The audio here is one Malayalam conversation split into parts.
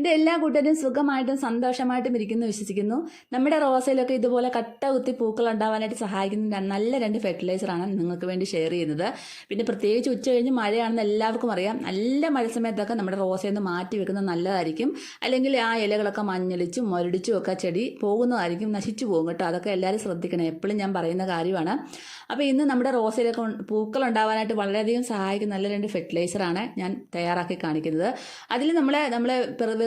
എൻ്റെ എല്ലാ കൂട്ടരും സുഖമായിട്ടും സന്തോഷമായിട്ടും ഇരിക്കുന്നു വിശ്വസിക്കുന്നു. നമ്മുടെ റോസയിലൊക്കെ ഇതുപോലെ കട്ട കുത്തി പൂക്കൾ ഉണ്ടാവാനായിട്ട് സഹായിക്കുന്ന നല്ല രണ്ട് ഫെർട്ടിലൈസറാണ് നിങ്ങൾക്ക് വേണ്ടി ഷെയർ ചെയ്യുന്നത്. പിന്നെ പ്രത്യേകിച്ച് ഉച്ച കഴിഞ്ഞ് മഴയാണെന്ന് എല്ലാവർക്കും അറിയാം. നല്ല മഴ സമയത്തൊക്കെ നമ്മുടെ റോസയിൽ നിന്ന് മാറ്റി വെക്കുന്നത് നല്ലതായിരിക്കും. അല്ലെങ്കിൽ ആ ഇലകളൊക്കെ മഞ്ഞളിച്ചും മുരടിച്ചും ഒക്കെ ചെടി പോകുന്നതായിരിക്കും, നശിച്ചു പോകും കേട്ടോ. അതൊക്കെ എല്ലാവരും ശ്രദ്ധിക്കണം, എപ്പോഴും ഞാൻ പറയുന്ന കാര്യമാണ്. അപ്പോൾ ഇന്ന് നമ്മുടെ റോസയിലൊക്കെ പൂക്കൾ ഉണ്ടാവാനായിട്ട് വളരെയധികം സഹായിക്കുന്ന നല്ല രണ്ട് ഫെർട്ടിലൈസറാണ് ഞാൻ തയ്യാറാക്കി കാണിക്കുന്നത്. അതിൽ നമ്മളെ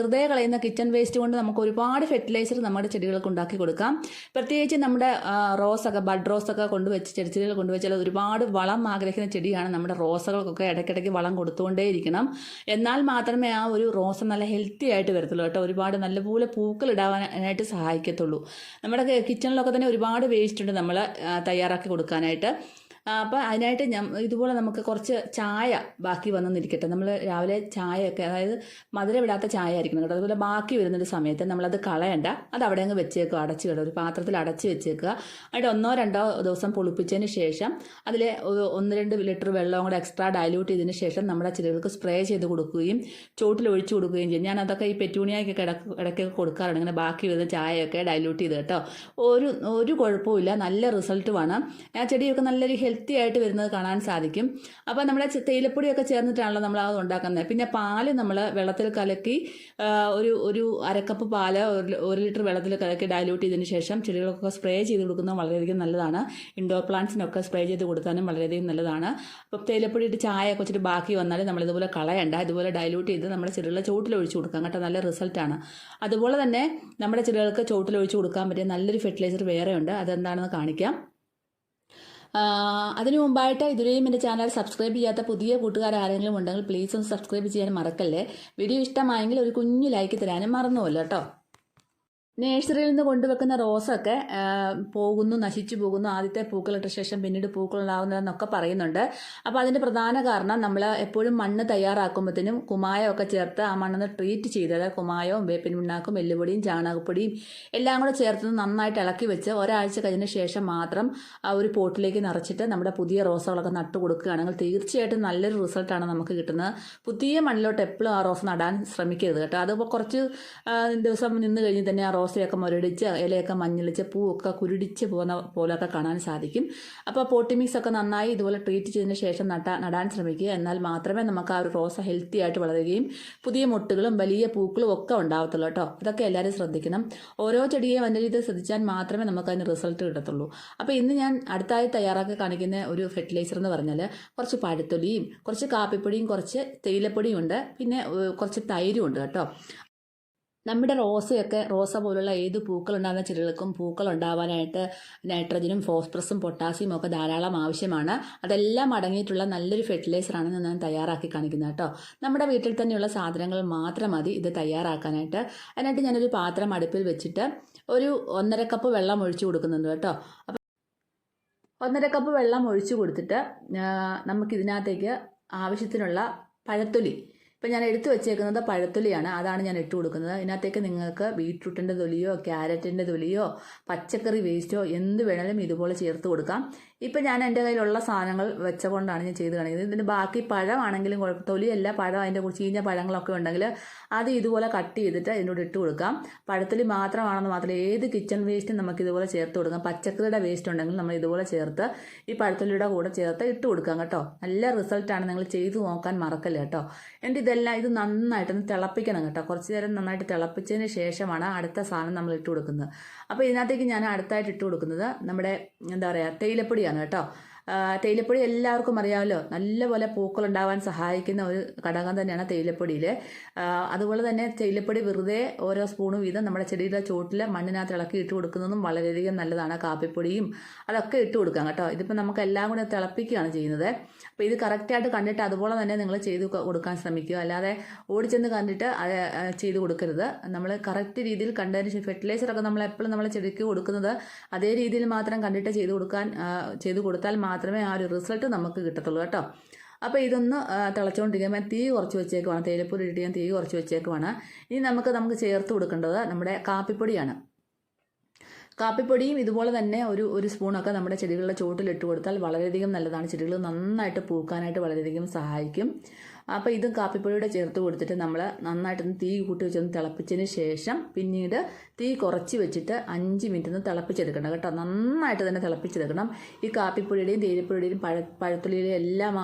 വെറുതെ കളയുന്ന കിച്ചൺ വേസ്റ്റ് കൊണ്ട് നമുക്ക് ഒരുപാട് ഫെർട്ടിലൈസർ നമ്മുടെ ചെടികൾക്ക് ഉണ്ടാക്കി കൊടുക്കാം. പ്രത്യേകിച്ച് നമ്മുടെ റോസൊക്കെ ബഡ് റോസൊക്കെ കൊണ്ടുവച്ച് ചെടിച്ചെടികൾ കൊണ്ടുവച്ചാൽ ഒരുപാട് വളം ആഗ്രഹിക്കുന്ന ചെടിയാണ്. നമ്മുടെ റോസകൾക്കൊക്കെ ഇടയ്ക്കിടയ്ക്ക് വളം കൊടുത്തുകൊണ്ടേയിരിക്കണം. എന്നാൽ മാത്രമേ ആ ഒരു റോസ നല്ല ഹെൽത്തി ആയിട്ട് വരത്തുള്ളൂ കേട്ടോ. ഒരുപാട് നല്ലപോലെ പൂക്കൾ ഇടാനായിട്ട് സഹായിക്കത്തുള്ളൂ. നമ്മുടെ കിച്ചണിലൊക്കെ തന്നെ ഒരുപാട് വേസ്റ്റ് ഉണ്ട് നമ്മൾ തയ്യാറാക്കി കൊടുക്കാനായിട്ട്. അപ്പോൾ അതിനായിട്ട് ഇതുപോലെ നമുക്ക് കുറച്ച് ചായ ബാക്കി വന്നിരിക്കട്ടെ. നമ്മൾ രാവിലെ ചായയൊക്കെ, അതായത് മധുരം വിടാത്ത ചായ ആയിരിക്കണം കേട്ടോ. അതുപോലെ ബാക്കി വരുന്നൊരു സമയത്ത് നമ്മളത് കളയണ്ട, അത് അവിടെ അങ്ങ് വെച്ചേക്കുക, അടച്ച് കിട്ടും, ഒരു പാത്രത്തിൽ അടച്ച് വെച്ചേക്കുക. എന്നിട്ട് 1-2 ദിവസം പൊളിപ്പിച്ചതിന് ശേഷം അതിൽ 1-2 ലിറ്റർ വെള്ളം കൂടെ എക്സ്ട്രാ ഡൈല്യൂട്ട് ചെയ്തതിന് ശേഷം നമ്മുടെ ചെടികൾക്ക് സ്പ്രേ ചെയ്ത് കൊടുക്കുകയും ചോട്ടിൽ ഒഴിച്ചു കൊടുക്കുകയും ചെയ്യും. ഞാൻ അതൊക്കെ ഈ പെറ്റൂണിയയ്ക്കൊക്കെ ഇടയ്ക്കൊക്കെ കൊടുക്കാറുണ്ട്, ഇങ്ങനെ ബാക്കി വരുന്ന ചായയൊക്കെ ഡൈല്യൂട്ട് ചെയ്ത് കേട്ടോ. ഒരു കുഴപ്പമില്ല, നല്ല റിസൾട്ടുമാണ്. ആ ചെടിയൊക്കെ നല്ലൊരു ഹെൽത്തി ആയിട്ട് വരുന്നത് കാണാൻ സാധിക്കും. അപ്പോൾ നമ്മുടെ തേയിലപ്പൊടിയൊക്കെ ചേർന്നിട്ടാണല്ലോ നമ്മൾ അത് ഉണ്ടാക്കുന്നത്. പിന്നെ പാല് നമ്മൾ വെള്ളത്തിൽ കലക്കി ഒരു അരക്കപ്പ് പാല് 1 ലിറ്റർ വെള്ളത്തിൽ കലക്കി ഡൈല്യൂട്ട് ചെയ്തതിന് ശേഷം ചെടികൾക്കൊക്കെ സ്പ്രേ ചെയ്ത് കൊടുക്കുന്നത് വളരെയധികം നല്ലതാണ്. ഇൻഡോർ പ്ലാന്റ്സിനൊക്കെ സ്പ്രേ ചെയ്ത് കൊടുക്കാനും വളരെയധികം നല്ലതാണ്. അപ്പോൾ തേയിലപ്പൊടി ഇട്ട് ചായയൊക്കെ വെച്ചിട്ട് ബാക്കി വന്നാൽ നമ്മളിതുപോലെ കളയണ്ട, ഇതുപോലെ ഡൈല്യൂട്ട് ചെയ്ത് നമ്മുടെ ചെടികളുടെ ചോട്ടിൽ ഒഴിച്ചു കൊടുക്കാം കേട്ടോ. നല്ല റിസൾട്ടാണ്. അതുപോലെ തന്നെ നമ്മുടെ ചെടികൾക്ക് ചോട്ടിൽ ഒഴിച്ചു കൊടുക്കാൻ പറ്റിയ നല്ലൊരു ഫെർട്ടിലൈസർ വേറെ ഉണ്ട്, അതെന്താണെന്ന് കാണിക്കാം. അതിനു മുമ്പായിട്ട് ഇതുവരെയും എൻ്റെ ചാനൽ സബ്സ്ക്രൈബ് ചെയ്യാത്ത പുതിയ കൂട്ടുകാർ ആരെങ്കിലും ഉണ്ടെങ്കിൽ പ്ലീസ് ഒന്ന് സബ്സ്ക്രൈബ് ചെയ്യാൻ മറക്കല്ലേ. വീഡിയോ ഇഷ്ടമായെങ്കിൽ ഒരു കുഞ്ഞു ലൈക്ക് തരാനും മറന്നുമല്ലോ കേട്ടോ. നേഴ്സറിയിൽ നിന്ന് കൊണ്ടുവെക്കുന്ന റോസൊക്കെ പോകുന്നു, നശിച്ചു പോകുന്നു, ആദ്യത്തെ പൂക്കളിട്ട ശേഷം പിന്നീട് പൂക്കളുണ്ടാകുന്നതെന്നൊക്കെ പറയുന്നുണ്ട്. അപ്പോൾ അതിൻ്റെ പ്രധാന കാരണം നമ്മൾ എപ്പോഴും മണ്ണ് തയ്യാറാക്കുമ്പോഴത്തേനും കുമ്മായമൊക്കെ ചേർത്ത് ആ മണ്ണിന് ട്രീറ്റ് ചെയ്ത്, അതായത് കുമ്മായവും വേപ്പിൻ പിണ്ണാക്കും എല്ലുപൊടിയും ചാണകപ്പൊടിയും എല്ലാം കൂടെ ചേർത്ത് നന്നായിട്ട് ഇളക്കി വെച്ച് ഒരാഴ്ച കഴിഞ്ഞ ശേഷം മാത്രം ആ ഒരു പോട്ടിലേക്ക് നിറച്ചിട്ട് നമ്മുടെ പുതിയ റോസകളൊക്കെ നട്ടു കൊടുക്കുകയാണെങ്കിൽ തീർച്ചയായിട്ടും നല്ലൊരു റിസൾട്ടാണ് നമുക്ക് കിട്ടുന്നത്. പുതിയ മണ്ണിലോട്ട് എപ്പോഴും ആ റോസ് നടാൻ ശ്രമിക്കരുത് കേട്ടോ. അതിപ്പോൾ കുറച്ച് ദിവസം നിന്ന് കഴിഞ്ഞ് തന്നെ ആ റോസയൊക്കെ മുരടിച്ച് ഇലയൊക്കെ മഞ്ഞളിച്ച് പൂവൊക്കെ കുരുടിച്ച് പോകുന്ന പോലൊക്കെ കാണാൻ സാധിക്കും. അപ്പോൾ പോട്ടിമിക്സ് ഒക്കെ നന്നായി ഇതുപോലെ ട്രീറ്റ് ചെയ്തതിന് ശേഷം നടാൻ ശ്രമിക്കുക. എന്നാൽ മാത്രമേ നമുക്ക് ആ ഒരു റോസ ഹെൽത്തി ആയിട്ട് വളരുകയും പുതിയ മുട്ടുകളും വലിയ പൂക്കളും ഒക്കെ ഉണ്ടാവത്തുള്ളൂ കേട്ടോ. ഇതൊക്കെ എല്ലാവരും ശ്രദ്ധിക്കണം. ഓരോ ചെടിയെ നല്ല രീതിയിൽ ശ്രദ്ധിച്ചാൽ മാത്രമേ നമുക്ക് അതിന് റിസൾട്ട് കിട്ടത്തുള്ളൂ. അപ്പോൾ ഇന്ന് ഞാൻ അടുത്തായി തയ്യാറാക്കി കാണിക്കുന്ന ഒരു ഫെർട്ടിലൈസർ എന്ന് പറഞ്ഞാൽ കുറച്ച് പഴത്തൊലിയും കുറച്ച് കാപ്പിപ്പൊടിയും കുറച്ച് തേയിലപ്പൊടിയും ഉണ്ട്, പിന്നെ കുറച്ച് തൈരും ഉണ്ട് കേട്ടോ. നമ്മുടെ റോസ പോലുള്ള ഏത് പൂക്കളുണ്ടാകുന്ന ചെടികൾക്കും പൂക്കൾ ഉണ്ടാവാനായിട്ട് നൈട്രജനും ഫോസ്ഫറസും പൊട്ടാസ്യവും ഒക്കെ ധാരാളം ആവശ്യമാണ്. അതെല്ലാം അടങ്ങിയിട്ടുള്ള നല്ലൊരു ഫെർട്ടിലൈസറാണ് ഞാൻ തയ്യാറാക്കി കാണിക്കുന്നത് കേട്ടോ. നമ്മുടെ വീട്ടിൽ തന്നെയുള്ള സാധനങ്ങൾ മാത്രം മതി ഇത് തയ്യാറാക്കാനായിട്ട്. അതിനായിട്ട് ഞാനൊരു പാത്രം അടുപ്പിൽ വെച്ചിട്ട് ഒരു 1.5 കപ്പ് വെള്ളം ഒഴിച്ചു കൊടുക്കുന്നുണ്ട് കേട്ടോ. അപ്പോൾ 1.5 കപ്പ് വെള്ളം ഒഴിച്ചു കൊടുത്തിട്ട് നമുക്കിതിനകത്തേക്ക് ആവശ്യത്തിനുള്ള പഴത്തൊലി, ഇപ്പം ഞാൻ എടുത്തു വെച്ചേക്കുന്നത് പഴത്തൊലിയാണ്, അതാണ് ഞാൻ ഇട്ട് കൊടുക്കുന്നത്. ഇതിനകത്തേക്ക് നിങ്ങൾക്ക് ബീട്രൂട്ടിൻ്റെ തൊലിയോ ക്യാരറ്റിൻ്റെ തൊലിയോ പച്ചക്കറി വേസ്റ്റോ എന്ത് വേണമെങ്കിലും ഇതുപോലെ ചേർത്ത് കൊടുക്കാം. ഇപ്പം ഞാൻ എൻ്റെ കയ്യിലുള്ള സാധനങ്ങൾ വെച്ചുകൊണ്ടാണ് ഞാൻ ചെയ്ത് കാണിക്കുന്നത്. ഇതിന് ബാക്കി പഴമാണെങ്കിലും തൊലിയല്ല, പഴം അതിൻ്റെ ചീഞ്ഞ പഴങ്ങളൊക്കെ ഉണ്ടെങ്കിൽ അത് ഇതുപോലെ കട്ട് ചെയ്തിട്ട് ഇതിനോട് ഇട്ട് കൊടുക്കാം. പഴത്തൊലി മാത്രമാണെന്ന് മാത്രമല്ല ഏത് കിച്ചൺ വേസ്റ്റും നമുക്ക് ഇതുപോലെ ചേർത്ത് കൊടുക്കാം. പച്ചക്കറിയുടെ വേസ്റ്റ് ഉണ്ടെങ്കിൽ നമ്മൾ ഇതുപോലെ ചേർത്ത് ഈ പഴത്തൊലിയുടെ കൂടെ ചേർത്ത് ഇട്ട് കൊടുക്കാം കേട്ടോ. നല്ല റിസൾട്ടാണ്, നിങ്ങൾ ചെയ്തു നോക്കാൻ മറക്കല്ല കേട്ടോ. എന്നിട്ട് ഇത് നന്നായിട്ടൊന്ന് തിളപ്പിക്കണം കേട്ടോ. കുറച്ച് നേരം നന്നായിട്ട് തിളപ്പിച്ചതിന് ശേഷമാണ് അടുത്ത സാധനം നമ്മൾ ഇട്ട് കൊടുക്കുന്നത്. അപ്പോൾ ഇതിനകത്തേക്ക് ഞാൻ അടുത്തായിട്ട് ഇട്ട് കൊടുക്കുന്നത് നമ്മുടെ തേയിലപ്പൊടിയാണ് കേട്ടോ. തേയിലപ്പൊടി എല്ലാവർക്കും അറിയാമല്ലോ, നല്ലപോലെ പൂക്കൾ ഉണ്ടാവാൻ സഹായിക്കുന്ന ഒരു ഘടകം തന്നെയാണ് തേയിലപ്പൊടിയിൽ. അതുപോലെ തന്നെ തേയിലപ്പൊടി വെറുതെ ഓരോ സ്പൂണും വീതം നമ്മുടെ ചെടിയുടെ ചോട്ടിൽ മണ്ണിനകത്ത് ഇളക്കി ഇട്ട് കൊടുക്കുന്നതും വളരെയധികം നല്ലതാണ്. കാപ്പിപ്പൊടിയും അതൊക്കെ ഇട്ട് കൊടുക്കാം കേട്ടോ. ഇതിപ്പോൾ നമുക്ക് എല്ലാം കൂടെ തിളപ്പിക്കുകയാണ് ചെയ്യുന്നത്. അപ്പോൾ ഇത് കറക്റ്റായിട്ട് കണ്ടിട്ട് അതുപോലെ തന്നെ നിങ്ങൾ ചെയ്ത് കൊടുക്കാൻ ശ്രമിക്കുക. അല്ലാതെ ഓടിച്ചെന്ന് കണ്ടിട്ട് ചെയ്ത് കൊടുക്കരുത്. നമ്മൾ കറക്റ്റ് രീതിയിൽ കണ്ടതിന് ശേഷം ഫെർട്ടിലൈസറൊക്കെ നമ്മൾ എപ്പോഴും നമ്മൾ ചെടിക്ക് കൊടുക്കുന്നത് അതേ രീതിയിൽ മാത്രം കണ്ടിട്ട് ചെയ്ത് കൊടുത്താൽ മാത്രമേ ആ ഒരു റിസൾട്ട് നമുക്ക് കിട്ടത്തുള്ളൂ കേട്ടോ. അപ്പോൾ ഇതൊന്ന് തിളച്ചുകൊണ്ടിരിക്കുമ്പോൾ തീ കുറച്ച് വെച്ചേക്കുവാണ്, തേയിലപ്പൊടി ഇട്ട് ഞാൻ തീ കുറച്ച് വെച്ചേക്കുവാണ്. ഇനി നമുക്ക് ചേർത്ത് കൊടുക്കേണ്ടത് നമ്മുടെ കാപ്പിപ്പൊടിയാണ്. കാപ്പിപ്പൊടിയും ഇതുപോലെ തന്നെ ഒരു സ്പൂണൊക്കെ നമ്മുടെ ചെടികളുടെ ചുവട്ടിലിട്ട് കൊടുത്താൽ വളരെയധികം നല്ലതാണ്. ചെടികൾ നന്നായിട്ട് പൂക്കാനായിട്ട് വളരെയധികം സഹായിക്കും. അപ്പോൾ ഇതും കാപ്പിപ്പൊടിയുടെ ചേർത്ത് കൊടുത്തിട്ട് നമ്മൾ നന്നായിട്ടൊന്ന് തീ കൂട്ടി വെച്ചൊന്ന് തിളപ്പിച്ചതിന് ശേഷം പിന്നീട് തീ കുറച്ച് വെച്ചിട്ട് 5 മിനിറ്റ് ഒന്ന് തിളപ്പിച്ചെടുക്കണം കേട്ടോ. നന്നായിട്ട് തന്നെ തിളപ്പിച്ചെടുക്കണം. ഈ കാപ്പിപ്പൊടിയുടെയും തേയിലപ്പൊടിയുടെയും പഴത്തുള്ളിയുടെയും എല്ലാം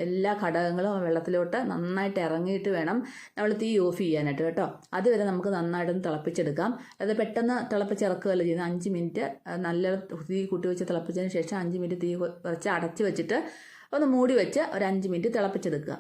എല്ലാ ഘടകങ്ങളും വെള്ളത്തിലോട്ട് നന്നായിട്ട് ഇറങ്ങിയിട്ട് വേണം നമ്മൾ തീ ഓഫ് ചെയ്യാനായിട്ട് കേട്ടോ. അതുവരെ നമുക്ക് നന്നായിട്ടൊന്ന് തിളപ്പിച്ചെടുക്കാം. അത് പെട്ടെന്ന് തിളപ്പിച്ചിറക്കുകയല്ല ചെയ്യുന്നത്. 5 മിനിറ്റ് നല്ല തീ കൂട്ടി വെച്ച് തിളപ്പിച്ചതിന് ശേഷം 5 മിനിറ്റ് തീ കുറച്ച് അടച്ച് വെച്ചിട്ട് ഒന്ന് മൂടി വെച്ച് ഒരു 5 മിനിറ്റ് തിളപ്പിച്ചെടുക്കുക.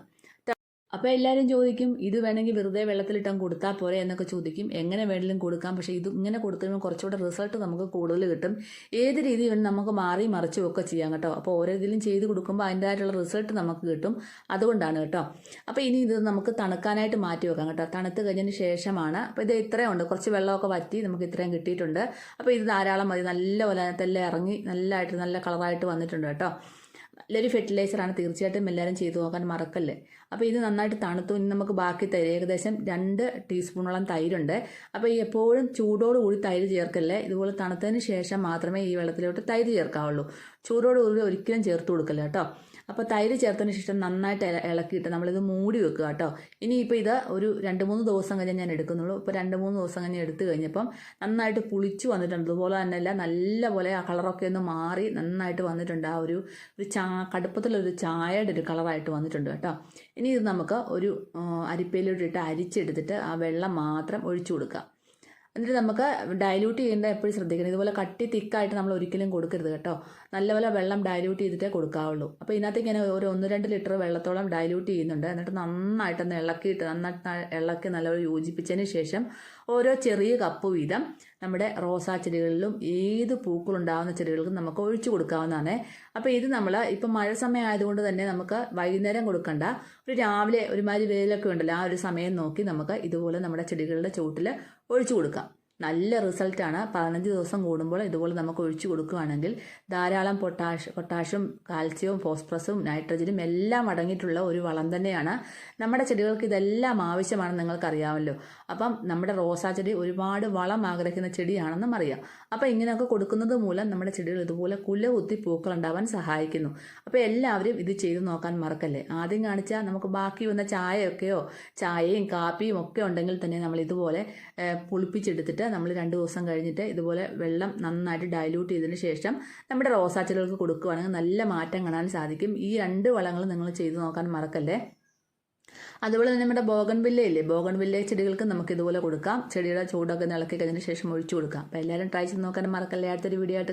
അപ്പോൾ എല്ലാവരും ചോദിക്കും, ഇത് വേണമെങ്കിൽ വെറുതെ വെള്ളത്തിലിട്ടങ്ങ് കൊടുത്താൽ പോരെ എന്നൊക്കെ ചോദിക്കും. എങ്ങനെ വേണമെങ്കിലും കൊടുക്കാം. പക്ഷേ ഇത് ഇങ്ങനെ കൊടുത്തുകഴിയുമ്പോൾ കുറച്ചുകൂടെ റിസൾട്ട് നമുക്ക് കൂടുതൽ കിട്ടും. ഏത് രീതി വേണം നമുക്ക് മാറി മറിച്ചും ഒക്കെ ചെയ്യാം കേട്ടോ. അപ്പോൾ ഓരോ ഇതിലും ചെയ്ത് കൊടുക്കുമ്പോൾ അതിൻ്റെതായിട്ടുള്ള റിസൾട്ട് നമുക്ക് കിട്ടും. അതുകൊണ്ടാണ് കേട്ടോ. അപ്പോൾ ഇനി ഇത് നമുക്ക് തണുക്കാനായിട്ട് മാറ്റി വെക്കാം കേട്ടോ. തണുത്ത് കഴിഞ്ഞതിന് ശേഷമാണ്. അപ്പോൾ ഇത് ഇത്രയും ഉണ്ട്, കുറച്ച് വെള്ളമൊക്കെ വറ്റി നമുക്ക് ഇത്രയും കിട്ടിയിട്ടുണ്ട്. അപ്പോൾ ഇത് ധാരാളം മതി. നല്ലപോലെ അതിനകത്തെല്ലാം ഇറങ്ങി നല്ലതായിട്ട് നല്ല കളറായിട്ട് വന്നിട്ടുണ്ട് കേട്ടോ. നല്ലൊരു ഫെർട്ടിലൈസറാണ്. തീർച്ചയായിട്ടും എല്ലാവരും ചെയ്തു നോക്കാൻ മറക്കല്ലേ. അപ്പോൾ ഇത് നന്നായിട്ട് തണുത്തു. ഇനി നമുക്ക് ബാക്കി തൈര് ഏകദേശം 2 ടീസ്പൂണോളം തൈരുണ്ട്. അപ്പോൾ ഈ എപ്പോഴും ചൂടോടുകൂടി തൈര് ചേർക്കല്ലേ. ഇതുപോലെ തണുത്തതിന് ശേഷം മാത്രമേ ഈ വെള്ളത്തിലോട്ട് തൈര് ചേർക്കാവുള്ളൂ. ചൂടോടുകൂടി ഒരിക്കലും ചേർത്ത് കൊടുക്കല്ല കേട്ടോ. അപ്പോൾ തൈര് ചേർത്തതിന് ശേഷം നന്നായിട്ട് ഇളക്കിയിട്ട് നമ്മളിത് മൂടി വെക്കുക കേട്ടോ. ഇനിയിപ്പോൾ ഇത് ഒരു 2-3 ദിവസം കഴിഞ്ഞ് ഞാൻ എടുക്കുന്നുള്ളൂ. ഇപ്പോൾ 2-3 ദിവസം കഴിഞ്ഞ് എടുത്തു കഴിഞ്ഞപ്പം നന്നായിട്ട് പുളിച്ചു വന്നിട്ടുണ്ട്. അതുപോലെ തന്നെയല്ല നല്ലപോലെ ആ കളറൊക്കെ ഒന്ന് മാറി നന്നായിട്ട് വന്നിട്ടുണ്ട്. ആ ഒരു കടുപ്പത്തിലൊരു ചായയുടെ ഒരു കളറായിട്ട് വന്നിട്ടുണ്ട് കേട്ടോ. ഇനി ഇത് നമുക്ക് ഒരു അരിപ്പയിലോട്ടിട്ട് അരിച്ചെടുത്തിട്ട് ആ വെള്ളം മാത്രം ഒഴിച്ചു കൊടുക്കാം. എന്നിട്ട് നമുക്ക് ഡൈല്യൂട്ട് ചെയ്യേണ്ടത് എപ്പോഴും ശ്രദ്ധിക്കണം. ഇതുപോലെ കട്ടി തിക്കായിട്ട് നമ്മൾ ഒരിക്കലും കൊടുക്കരുത് കേട്ടോ. നല്ലപോലെ വെള്ളം ഡൈല്യൂട്ട് ചെയ്തിട്ടേ കൊടുക്കാവുള്ളൂ. അപ്പോൾ ഇതിനകത്തേക്ക് ഞാൻ ഒരു 1-2 ലിറ്റർ വെള്ളത്തോളം ഡൈല്യൂട്ട് ചെയ്യുന്നുണ്ട്. എന്നിട്ട് നന്നായിട്ടൊന്ന് നന്നായിട്ട് ഇളക്കി നല്ലപോലെ യോജിപ്പിച്ചതിന് ശേഷം ഓരോ ചെറിയ കപ്പ് വീതം നമ്മുടെ റോസാ ചെടികളിലും ഏത് പൂക്കളുണ്ടാകുന്ന ചെടികൾക്കും നമുക്ക് ഒഴിച്ചു കൊടുക്കാവുന്നതാണ്. അപ്പോൾ ഇത് നമ്മൾ ഇപ്പം മഴ സമയം ആയതുകൊണ്ട് തന്നെ നമുക്ക് വൈകുന്നേരം കൊടുക്കണ്ട. ഒരു രാവിലെ ഒരുമാതിരി വെയിലൊക്കെ ഉണ്ടല്ലോ, ആ ഒരു സമയം നോക്കി നമുക്ക് ഇതുപോലെ നമ്മുടെ ചെടികളുടെ ചുവട്ടിൽ ഒഴിച്ചു കൊടുക്കാം. നല്ല റിസൾട്ടാണ്. 15 ദിവസം കൂടുമ്പോൾ ഇതുപോലെ നമുക്ക് ഒഴിച്ചു കൊടുക്കുകയാണെങ്കിൽ ധാരാളം പൊട്ടാഷ്യം, കാൽസ്യവും, ഫോസ്ഫറസും, നൈട്രജനും എല്ലാം അടങ്ങിയിട്ടുള്ള ഒരു വളം തന്നെയാണ്. നമ്മുടെ ചെടികൾക്ക് ഇതെല്ലാം ആവശ്യമാണെന്ന് നിങ്ങൾക്കറിയാമല്ലോ. അപ്പം നമ്മുടെ റോസാ ചെടി ഒരുപാട് വളം ആഗ്രഹിക്കുന്ന ചെടിയാണെന്നും അറിയാം. അപ്പോൾ ഇങ്ങനെയൊക്കെ കൊടുക്കുന്നത് മൂലം നമ്മുടെ ചെടികൾ ഇതുപോലെ കുലകുത്തി പൂക്കളുണ്ടാവാൻ സഹായിക്കുന്നു. അപ്പോൾ എല്ലാവരും ഇത് ചെയ്തു നോക്കാൻ മറക്കല്ലേ. ആദ്യം കാണിച്ചാൽ നമുക്ക് ബാക്കി വന്ന ചായയും കാപ്പിയും ഒക്കെ ഉണ്ടെങ്കിൽ തന്നെ നമ്മൾ ഇതുപോലെ പുളിപ്പിച്ചെടുത്തിട്ട് നമ്മൾ 2 ദിവസം കഴിഞ്ഞിട്ട് ഇതുപോലെ വെള്ളം നന്നായിട്ട് ഡൈല്യൂട്ട് ചെയ്തതിന് ശേഷം നമ്മുടെ റോസാ ചെടികൾക്ക് കൊടുക്കുകയാണെങ്കിൽ നല്ല മാറ്റം കാണാൻ സാധിക്കും. ഈ 2 വളങ്ങളും നിങ്ങൾ ചെയ്തു നോക്കാൻ മറക്കല്ലേ. അതുപോലെ തന്നെ നമ്മുടെ ബോഗൺവില്ല ചെടികൾക്ക് നമുക്ക് ഇതുപോലെ കൊടുക്കാം. ചെടിയുടെ ചൂടൊക്കെ ഇളക്കി കഴിഞ്ഞതിന് ശേഷം ഒഴിച്ചു കൊടുക്കാം. അപ്പോൾ എല്ലാവരും ട്രൈ ചെയ്ത് നോക്കാൻ മറക്കല്ലേ. അടുത്തൊരു വീഡിയോ ആയിട്ട്